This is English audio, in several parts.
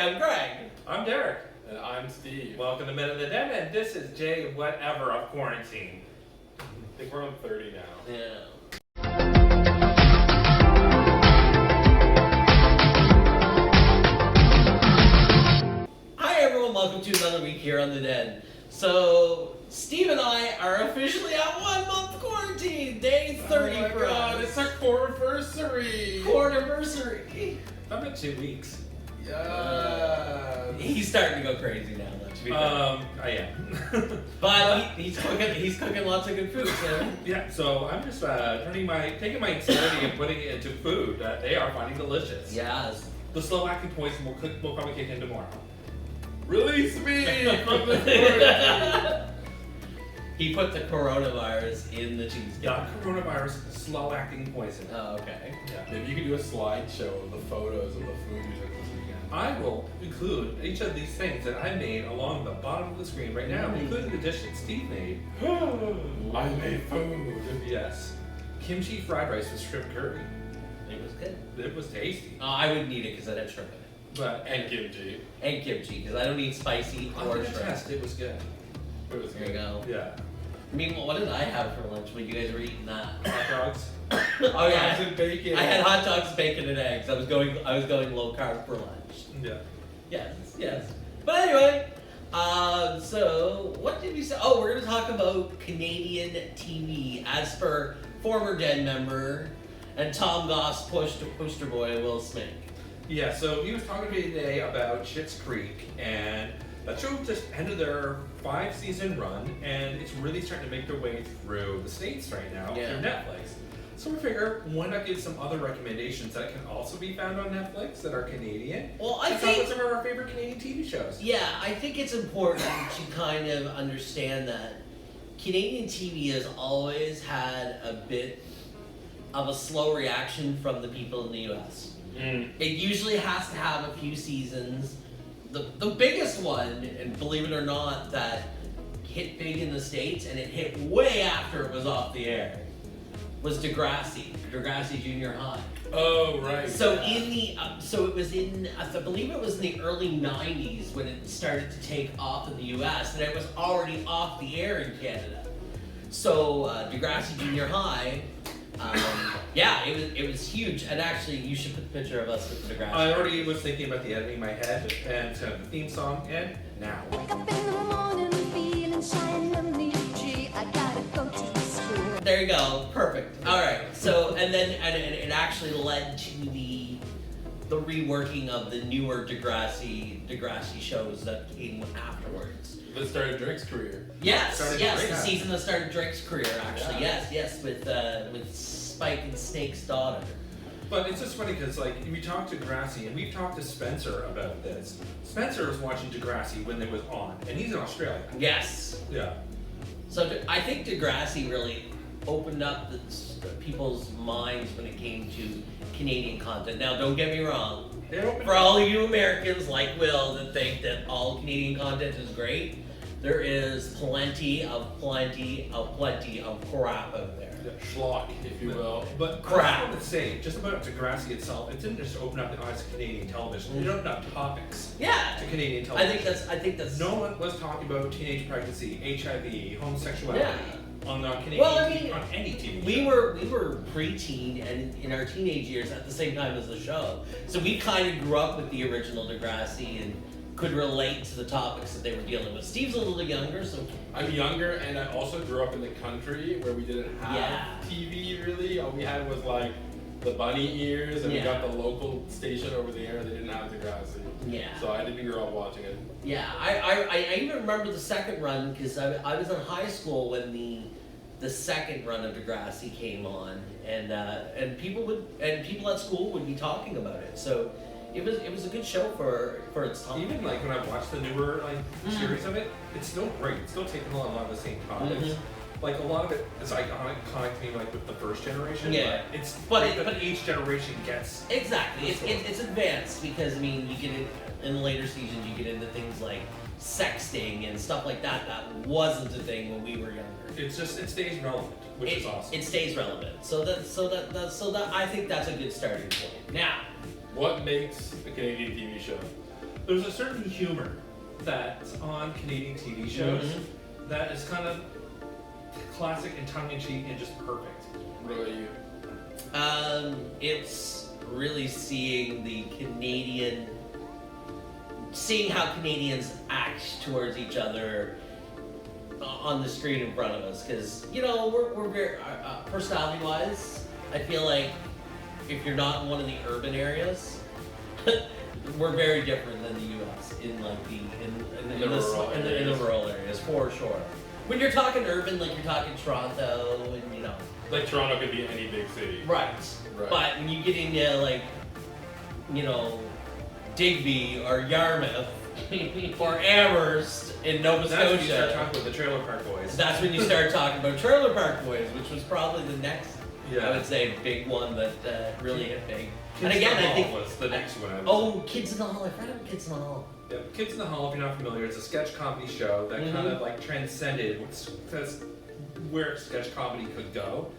I'm Greg. I'm Derek. And I'm Steve. Welcome to Minute of the Den, and this is Jay Whatever of Quarantine. I think we're on 30 now. Yeah. Hi everyone, welcome to another week here on the Den. So, Steve and I are officially at 1 month quarantine, day 30 oh my for God, us. it's our quarterversary. Quarterversary. I'm at 2 weeks. Yeah. He's starting to go crazy now, though, to be fair. I am. But he's cooking lots of good food, so. Yeah, so I'm just taking my insanity and putting it into food that they are finding delicious. Yes. The slow-acting poison will probably kick in tomorrow. Release me from the quarantine. He put the coronavirus in the cheesecake. Not coronavirus, slow-acting poison. Oh, okay. Yeah. Maybe you could do a slideshow of the photos of the food you took this weekend. I will include each of these things that I made along the bottom of the screen right now, including the dish that Steve made. I made food. Yes. Kimchi fried rice with shrimp curry. It was good. It was tasty. I wouldn't eat it because I'd have shrimp in it. But And kimchi. And kimchi, because I don't eat spicy I'm or gonna shrimp. test. It was good. It was There you good. go. Yeah. I mean, what did I have for lunch when you guys were eating that? Hot dogs. Oh yeah, Eggs and bacon. I had hot dogs, bacon, and eggs. I was going low carb for lunch. Yeah. Yes. But anyway, so what did we say? Oh, we're gonna talk about Canadian TV as per former Den member and Tom Goss poster boy Will Smith. Yeah, so he was talking to me today about Schitt's Creek, and that show just ended their 5-season run, and it's really starting to make their way through the States right now Yeah. through Netflix. So we figure, why not give some other recommendations that can also be found on Netflix that are Canadian? Well, I Check out think some of our favorite Canadian TV shows. I think it's important to kind of understand that Canadian TV has always had a bit of a slow reaction from the people in the US. It usually has to have a few seasons. The biggest one, and believe it or not, that hit big in the States, and it hit way after it was off the air, was Degrassi Junior High. Oh, right. So yeah. in the so it was in I believe it was in the early '90s when it started to take off in the U.S. and it was already off the air in Canada. So Degrassi Junior High, it was huge. And actually, you should put the picture of us with Degrassi. I already was thinking about the editing in my head, and the theme song, and now. Wake up in the morning feeling shiny and needy. I gotta go to school. There you go, perfect. All right. So and it actually led to the reworking of the newer Degrassi shows that came afterwards. That started Drake's career. Yes, Started the Drake. season that started Drake's career, actually. Yeah. Yes, with Spike and Snake's daughter. But it's just funny because, like, we talked to Degrassi, and we've talked to Spencer about this. Spencer was watching Degrassi when it was on, and he's in Australia. Yes. Yeah. So I think Degrassi really opened up people's minds when it came to Canadian content. Now, don't get me wrong. For all of you Americans like Will that think that all Canadian content is great, there is plenty of crap out there. Schlock, if you will. But Crap. I want to say, just about Degrassi itself, it didn't just open up the eyes of Canadian television. It opened up topics Yeah. to Canadian I television. think that's No one was talking about teenage pregnancy, HIV, homosexuality on Canadian Well, I TV, mean, on any TV We show. were preteen and in our teenage years at the same time as the show. So we kind of grew up with the original Degrassi and could relate to the topics that they were dealing with. Steve's a little younger, so I'm younger, and I also grew up in the country where we didn't have TV really. All we had was like the bunny ears, and we got the local station over there. They didn't have Degrassi. Yeah. So I didn't grow up watching it. Yeah, I even remember the second run because I was in high school when the second run of Degrassi came on, and people at school would be talking about it. So it was a good show for its time. Even like when I watched the newer series of it, it's still great. It's still taking on a lot of the same topics. Like a lot of it is iconic to me, like with the first generation. Yeah. But each generation gets Exactly. It's advanced because I mean you get in the later seasons you get into things like sexting and stuff like that wasn't a thing when we were younger. It stays relevant, which is awesome. It stays relevant. So that I think that's a good starting point. Now, What makes a Canadian TV show? there's a certain humor that's on Canadian TV shows that is kind of classic and tongue-in-cheek and just perfect. What about you? It's really seeing how Canadians act towards each other on the screen in front of us, because we're very personality-wise, I feel like if you're not in one of the urban areas, we're very different than the U.S. in like in the rural areas for sure. When you're talking urban, like you're talking Toronto, and Like Toronto could be any big city. right. But when you get into like Digby or Yarmouth or Amherst in Nova That's when you start Scotia, talking with the Trailer Park Boys. that's when you start talking about Trailer Park Boys, which was probably the next, I would say, big one that really hit big. And again, I think was the next one. Kids in the Hall. I forgot about Kids in the Hall. Yeah, Kids in the Hall, if you're not familiar, it's a sketch comedy show that kind of like transcended where sketch comedy could go,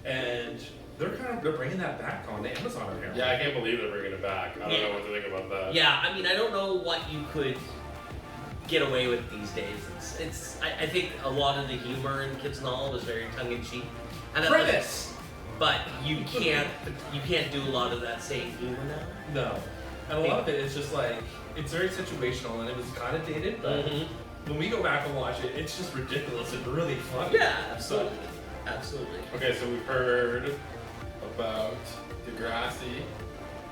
and they're bringing that back on the Amazon account. Yeah, I can't believe they're bringing it back. I don't know what to think about that. Yeah, I mean, I don't know what you could get away with these days. I think a lot of the humor in Kids in the Hall was very tongue-in-cheek. And Premise! But you can't do a lot of that same humor now. No. And a lot of it is just like, it's very situational and it was kind of dated, but when we go back and watch it, it's just ridiculous and really funny. Yeah, absolutely. Absolutely. Okay, so we've heard about Degrassi,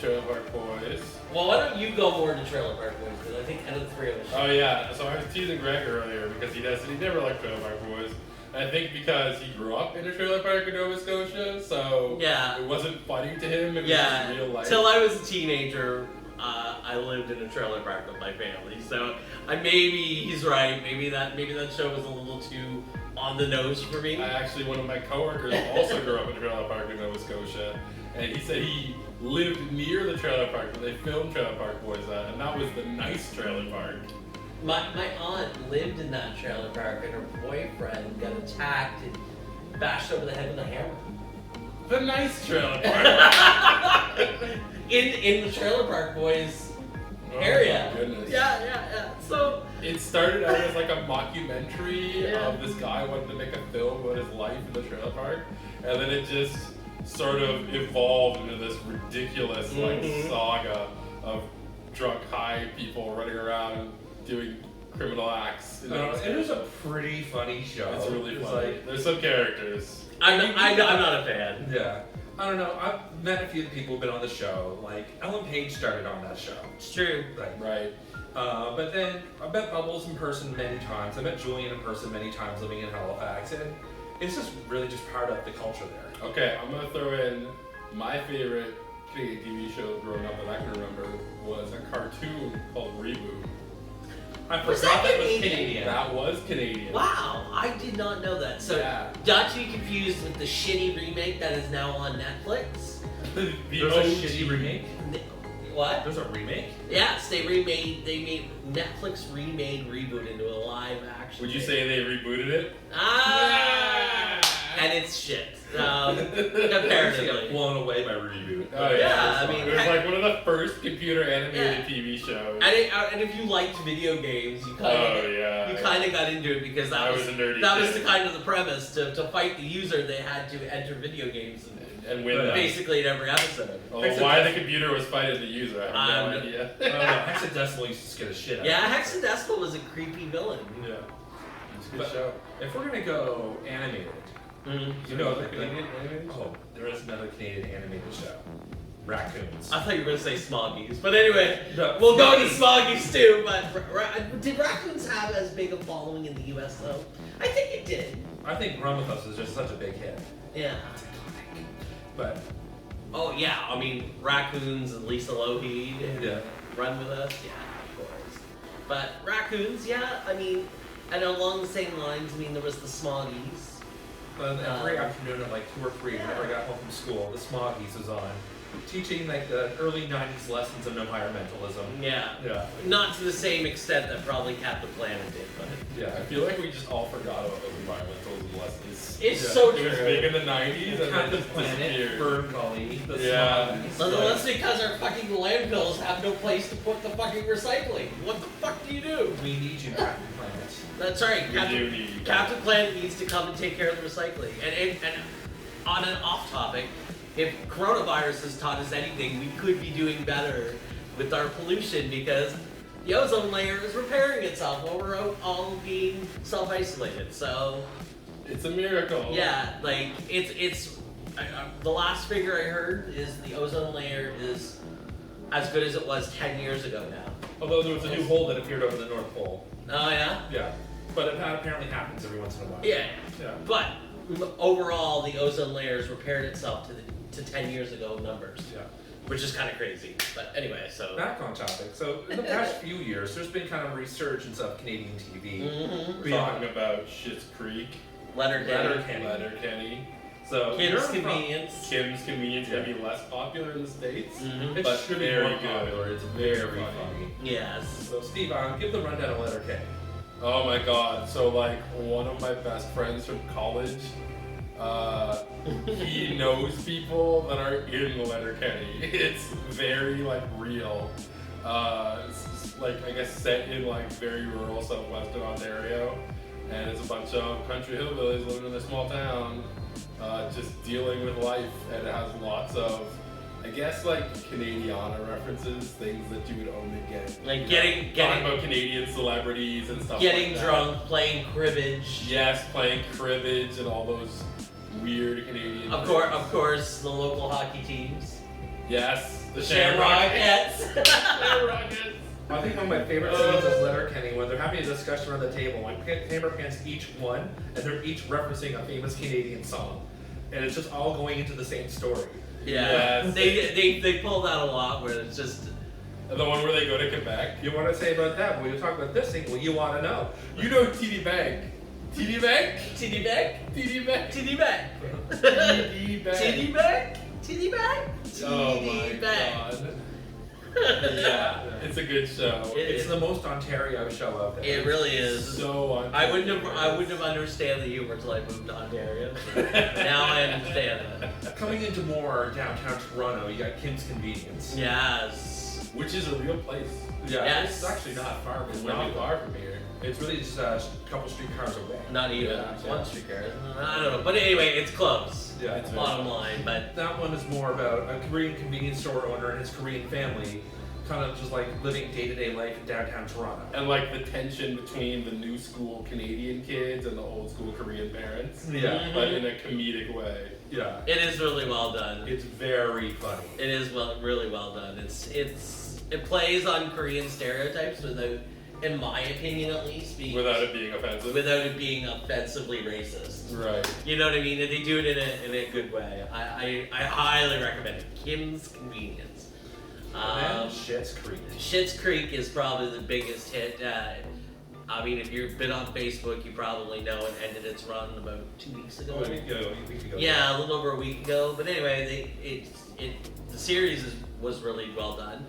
Trailer Park Boys. Well, why don't you go more to Trailer Park Boys, because I think out of the three of us. Oh yeah, so I was teasing Greg earlier because he never liked Trailer Park Boys. And I think because he grew up in a trailer park in Nova Scotia, so it wasn't funny to him. It was just real life. Till I was a teenager, I lived in a trailer park with my family. So maybe he's right. Maybe that show was a little too on the nose for me. One of my coworkers also grew up in a trailer park in Nova Scotia, and he said he lived near the trailer park where they filmed Trailer Park Boys at, and that was the nice trailer park. My aunt lived in that trailer park, and her boyfriend got attacked and bashed over the head with a hammer. The nice trailer park. in the Trailer Park Boys area. Oh my goodness. Yeah. So it started out as like a mockumentary of this guy wanting to make a film about his life in the trailer park, and then it just sort of evolved into this ridiculous like saga of drunk high people running around doing criminal acts. It was a pretty funny show. It's really It's funny. like- There's some characters. I'm not a fan. Yeah. I don't know. I've met a few of the people who've been on the show. Like, Ellen Page started on that show. It's true. Right. But then I met Bubbles in person many times. I met Julian in person many times living in Halifax. And it's just really just part of the culture there. Okay, I'm gonna throw in my favorite Canadian TV show growing up that I can remember was a cartoon called Reboot. I Was forgot that that was Canadian? Canadian. That was Canadian. Wow, I did not know that. So, Yeah. not to be confused with the shitty remake that is now on Netflix. The There's a OG. shitty remake? What? There's a remake? Yes, they made Netflix remade Reboot into a live action. Would you say they rebooted it? And it's shit. I Comparatively. got blown away by Reboot. Oh Yeah, yeah, I mean, it was like one of the first computer animated Yeah. TV shows. And if you liked video games, you kind of got into it because that I was was a nerdy that was kid. the kind of the premise to fight the user. They had to enter video games and win them. basically in every episode. Although why the computer was fighting the user, I have no idea. I don't know. Hexadecimal used to scare the shit out Yeah, of me. Hexadecimal was a creepy villain. Yeah, it's a good But- show. If we're gonna go animated, You know other Canadian animated shows? oh, there is another Canadian animated show, Raccoons. I thought you were gonna say Smoggies, but anyway, No, we'll go to Smoggies. Smoggies too. But did Raccoons have as big a following in the U.S. though? I think it did. I think Run With Us is just such a big hit. Yeah. But Oh yeah, I mean Raccoons and Lisa Lougheed and Yeah. Run With Us, yeah, of course. But Raccoons, yeah, I mean, and along the same lines, I mean there was the Smoggies. every afternoon at like 2 or 3, whenever I got home from school, the Smoggies was on. teaching like the early '90s lessons of environmentalism. Yeah. Yeah. Not to the same extent that probably Captain Planet did, but Yeah. I feel like we just all forgot about those environmentalism lessons. it's Yeah. so It was true. big in the 90s and then Captain just Planet, disappeared. Bird Gully, the Yeah. smog. Well, that's because our fucking landfills have no place to put the fucking recycling. What the fuck do you do? We need you, Captain Planet. That's right. We do need Captain Planet needs to come and take care of the recycling. And on an off topic, if coronavirus has taught us anything, we could be doing better with our pollution because the ozone layer is repairing itself while we're out all being self-isolated. So It's a miracle. yeah, like it's the last figure I heard is the ozone layer is as good as it was 10 years ago now. Although there was a new hole that appeared over the North Pole. Oh yeah? Yeah. But it apparently happens every once in a while. Yeah. Yeah. But overall, the ozone layer has repaired itself to 10 years ago numbers, Yeah. which is kind of crazy. But anyway, so. Back on topic. So in the past few years, there's been kind of a resurgence of Canadian TV. Mm-hmm. We're talking about Schitt's Creek, Letterkenny. Letterkenny. So Kim's you're from- Convenience. Kim's Convenience may be less popular in the States, Mhm. It but should be very more good. popular. It's very funny. Yes. So Steve, give the rundown of Letterkenny. Oh my god, so like one of my best friends from college, he knows people that are in Letterkenny. It's very like real. It's like I guess set in like very rural southwestern Ontario, and it's a bunch of country hillbillies living in a small town, just dealing with life, and it has lots of, I guess like Canadiana references, things that you would only get. Like you know, getting- talking about Canadian celebrities and stuff. Getting like that. drunk, playing cribbage. Yes, playing cribbage and all those weird Canadian. Of course, the local hockey teams. Yes, the Shamrockettes. Shamrockettes. I think one of my favorite scenes is Letterkenny when they're having a discussion around the table and camera pans each one and they're each referencing a famous Canadian song. And it's just all going into the same story. Yeah. Yes. They pull that a lot where it's just. The one where they go to Quebec. You want to say about that? Well, you talk about this thing. Well, you want to know. You know TD Bank. TD Bank? TD Bank? TD Bank. TD Bank. TD Bank. TD Bank? TD Bank? Oh my TD Bank. god. Yeah, it's a good show. It's the most Ontario show out there. It really is. So I wouldn't have understand the humor until I moved to Ontario. Now I understand it. Coming into more downtown Toronto, you got Kim's Convenience. Yes. Which is a real place. Yeah, Yes. it's actually not far from It's where not we far live. from here. It's really just a couple streetcars away. Not even. Yeah, It's yeah. one streetcar, isn't it? I don't know. But anyway, it's close. Yeah, It's bottom line, but That one is more about a Korean convenience store owner and his Korean family, kind of just like living day-to-day life in downtown Toronto. And like the tension between the new school Canadian kids and the old school Korean parents. Yeah. But in a comedic way. Yeah. it is really well done. It's very funny. It is really well done. It plays on Korean stereotypes without, in my opinion at least, Without it being offensive. without it being offensively racist. Right. You know what I mean? And they do it in a good way. I highly recommend it. Kim's Convenience. And then Schitt's Creek. Schitt's Creek is probably the biggest hit. I mean, if you've been on Facebook, you probably know it ended its run about 2 weeks ago. A week ago. Yeah, a little over a week ago. But anyway, the series was really well done.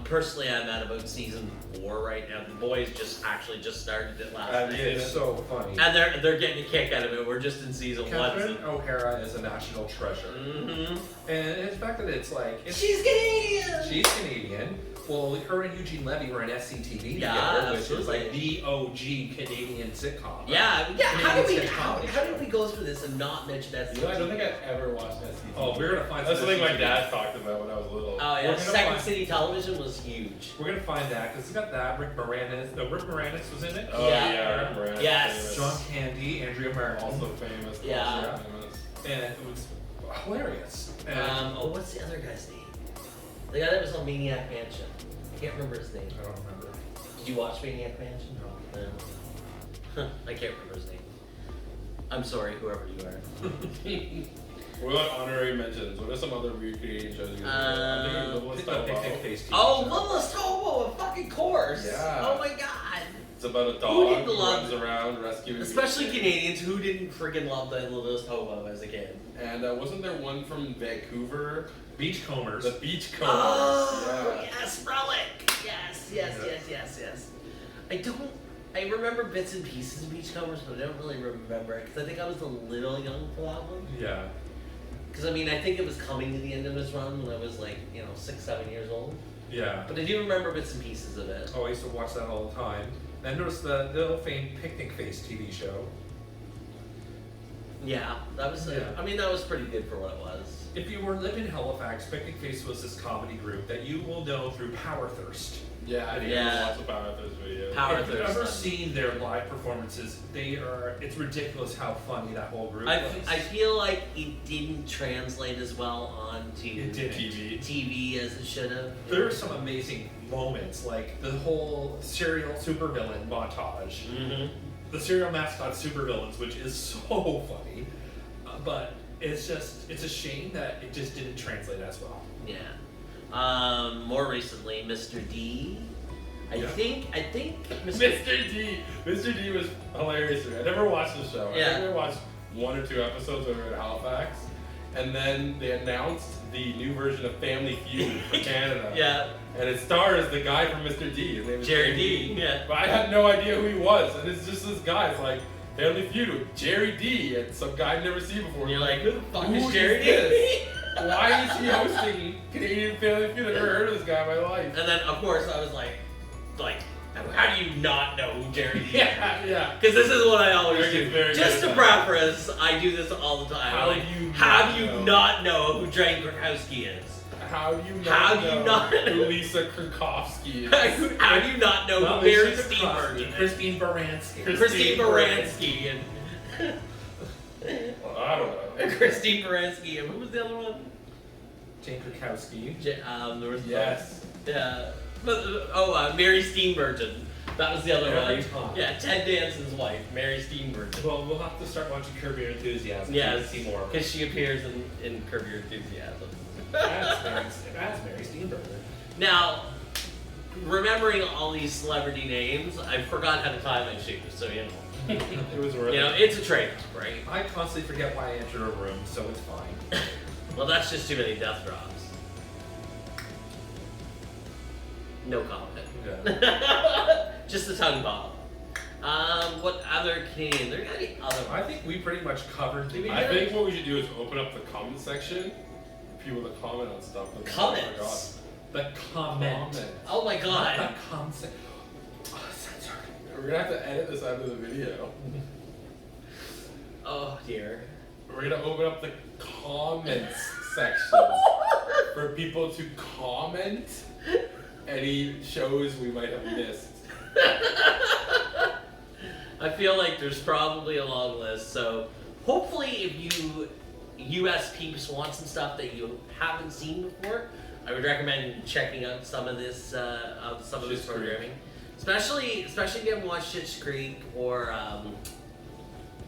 Personally, I'm at about season 4 right now. The boys just started it last And night, it's so funny. and they're getting a kick out of it. We're just in season 1. Catherine O'Hara is a national treasure. Mm-hmm. And the fact that it's like, She's Canadian. she's Canadian. Well, her and Eugene Levy were in SCTV Yeah, together, which is absolutely. like the OG Canadian sitcom. Yeah. Canadian comedy How show. did we go through this and not mention that? You know, I don't think I've ever watched SCTV. Oh, we're gonna find That's some something my SCTV. dad talked about when I was little. Oh We're yeah, gonna Second find- City Television was huge. We're gonna find that because it's got that Rick Moranis. No, Rick Moranis was in it. Oh Yeah. yeah, I remember. Yes. John Candy, Andrea Merrill, Also famous. Yeah. Also famous. and it was hilarious. And What's the other guy's name? The guy that was on Maniac Mansion. I can't remember his name. I don't remember. Did you watch Maniac Mansion? No. I can't remember his name. I'm sorry, whoever you are. What about honorary mentions? What are some other weird Canadian shows you I'm thinking I Littlest think the Tobo. Picnic Face TV Oh, show. Littlest Hobo, of fucking course. Yeah. Oh my god. It's about a Who dog didn't who love- runs around rescuing Especially people. Canadians who didn't friggin' love the Littlest Hobo as a kid. And wasn't there one from Vancouver Beachcombers. The Beachcombers. Oh, yeah. yes, Relic. Yes. I remember bits and pieces of Beachcombers, but I don't really remember it because I think I was a little young for that one. Yeah. Because I mean, I think it was coming to the end of his run when I was like, 6, 7 years old. Yeah. But I do remember bits and pieces of it. Oh, I used to watch that all the time. And there was the ill-famed Picnic Face TV show. Yeah, that was. Yeah. I mean, that was pretty good for what it was. If you were living in Halifax, Picnic Face was this comedy group that you will know through Power Thirst. Yeah, I didn't Yeah. watch the Power of this video. Power If you've Thirst. ever seen their live performances, it's ridiculous how funny that whole group was. I feel like it didn't translate as well onto It didn't. TV as it should have. There were some amazing moments, like the whole serial supervillain montage. Mm-hmm. The serial mascot supervillains, which is so funny, but it's a shame that it just didn't translate as well. Yeah. More recently, Mr. D. I Yeah. think Mr. D. Mr. D was hilarious to me. I never watched the show. Yeah. I think I watched 1 or 2 episodes when we were in Halifax. And then they announced the new version of Family Feud for Canada. Yeah. And it stars the guy from Mr. D. His name is Jerry D. Yeah. But I had no idea who he was. And it's just this guy. It's like Family Feud with Jerry D. And some guy I'd never seen before. And you're like, who the fuck Who is Jerry D? this? Why is he hosting Canadian Family Feud? I've never heard of this guy in my life. And then of course I was like, how do you not know who Jerry D is? Yeah. Because this is what I always Greg do. is very Just good to at that. preface, I do this all the time. How Like, do you how not do you know? not know who Drake Krakowski is? How do you not How do you know not- who Lisa Krakowski is? How do you not know Not who Mary Lisa Krakowski, Steenburgen is? Christine Baranski. Christine Baranski and Well, I don't know. Christine Baranski and who was the other one? Jane Krakowski. There was Yes. Mary Steenburgen. That was the other Every one. time. Yeah, Ted Danson's wife, Mary Steenburgen. Well, we'll have to start watching Curb Your Enthusiasm. Yes, to see more. because she appears in Curb Your Enthusiasm. That's Mary Steenburgen. Now, remembering all these celebrity names, I forgot how to tie my shoes. So It was worth it. it's a trade-off, right? I constantly forget why I entered a room, so it's fine. Well, that's just too many death drops. No comment. Yeah. Just a tongue pop. What other Canadian? There gotta be other I ones. think we pretty much covered Did we I do think what we should do is open up the comment section for people to comment on stuff. Comments. the comment. Comment. Oh my Not god. the concept. Oh, censored. We're gonna have to edit this out of the video. Oh dear. We're gonna open up the comments section for people to comment any shows we might have missed. I feel like there's probably a long list, so hopefully if you US peeps want some stuff that you haven't seen before, I would recommend checking out some of this this Schitt's Creek. programming. Especially if you haven't watched Schitt's Creek or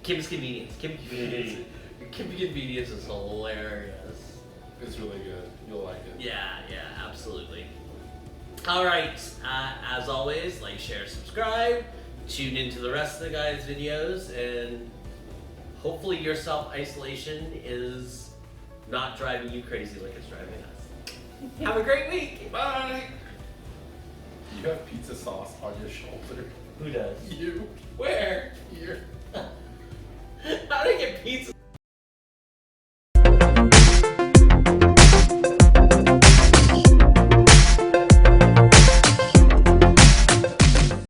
Kim's Convenience. Kim's Convenience is hilarious. It's really good. You'll like it. Yeah, absolutely. Alright, as always, like, share, subscribe, tune into the rest of the guys' videos, and hopefully your self-isolation is not driving you crazy like it's driving us. Have a great week! Bye! You have pizza sauce on your shoulder. Who does? You. Where? Here. How did I get pizza?